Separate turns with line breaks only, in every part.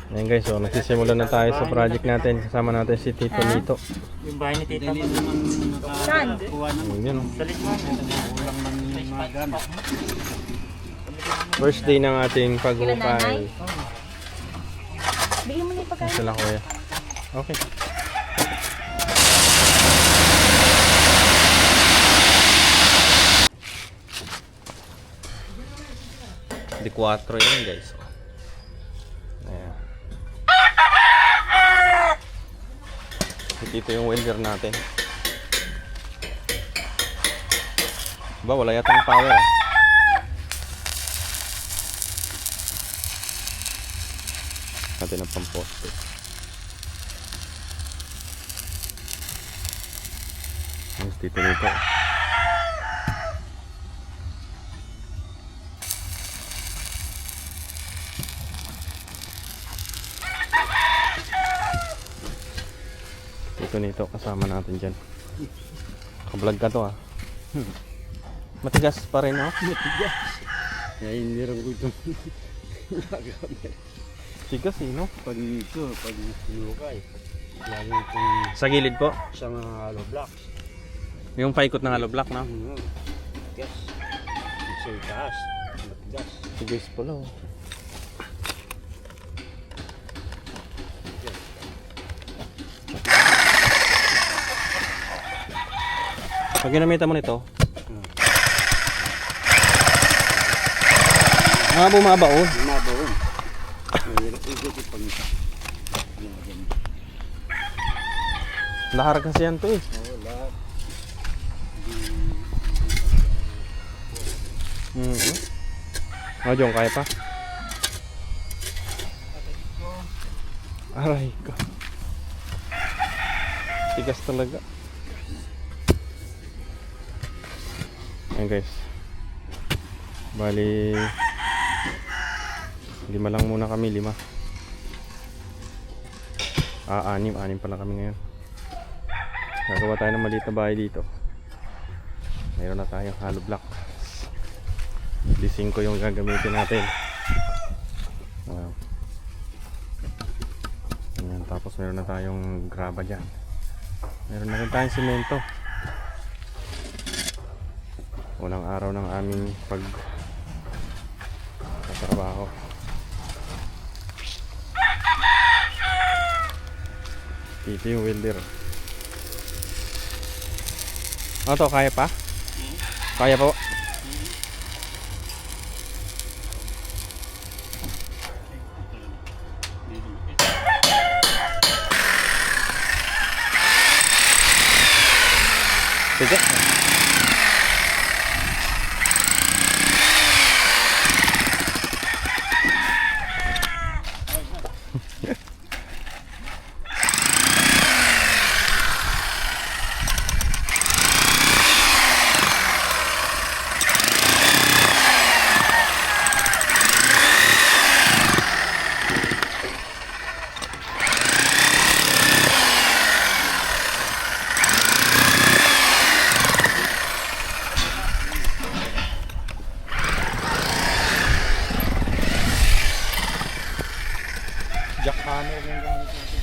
Ayan guys, so nagsisimula na tayo sa project natin. Kasama natin si Tito Nito.
Yung bahay ni Tita mo.
Saan?
Ayan,
Sa Lisman.
first day ng ating paghukay.
Bigyan mo na yung pagkain.
Sila kuya. Okay. Di 4 yun guys. Ayan. Ito yung welder natin. Ba, wala yatang power ah. Natin ang pamposte. Mas dito nito. Dito nito kasama natin dyan. Kablog ka to ah. Matigas pa rin oh.
Matigas. Kaya hindi rin ko itong
Tigas eh no?
pag sinukay. Lagi itong
Sa gilid po.
isang hollow blocks.
Yung paikot ng hollow block no?
Matigas. Sa itaas. Matigas.
Tigas pala oh. Pag ginamitan mo nito, bumabaon.
Bumabaon. Mahirap ikot pag
Lahar kasi yan to eh.
oo, lahat.
Jong, kaya pa? Aray ko. Tigas talaga. Ayan guys. Bali 5 lang muna kami, 5. 6 pala kami ngayon. Gagawa tayo ng maliit na bahay dito. Mayroon na tayong hollow block. D5 yung gagamitin natin. Ayan, tapos meron na tayong graba dyan. Meron na rin tayong simento. Unang araw ng aming pagtatrabaho. Dito yung welder. Ano to, kaya pa? Kaya pa? Sige. Jackhammer yung gamit natin.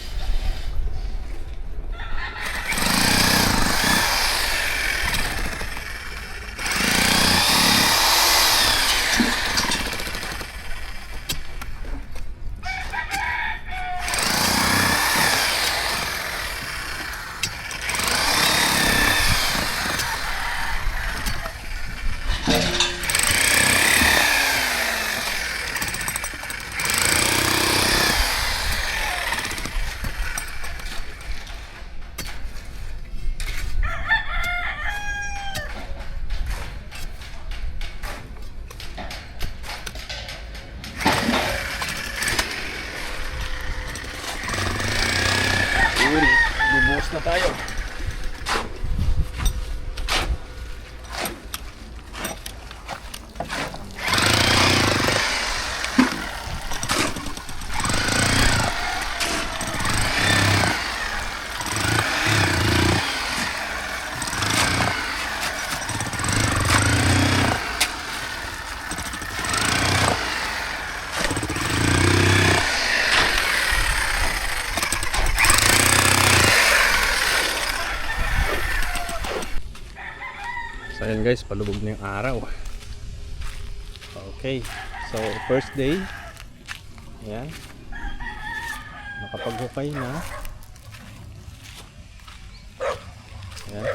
Bubuhos na tayo. Ayan guys, palubog na yung araw. Okay, so first day. Ayan. Nakapaghukay na. Ayan.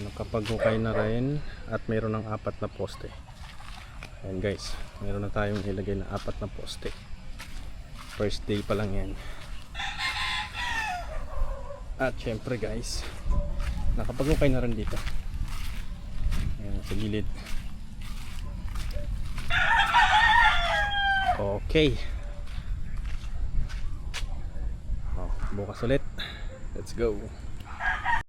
Nakapaghukay na rin. At mayroon ng 4 na poste. Ayan guys, mayroon na tayong ilagay na 4 na poste. First day pa lang yan. At syempre guys, nakapaghukay na rin dito. Ayan, sa gilid. Okay. Bukas ulit. Let's go.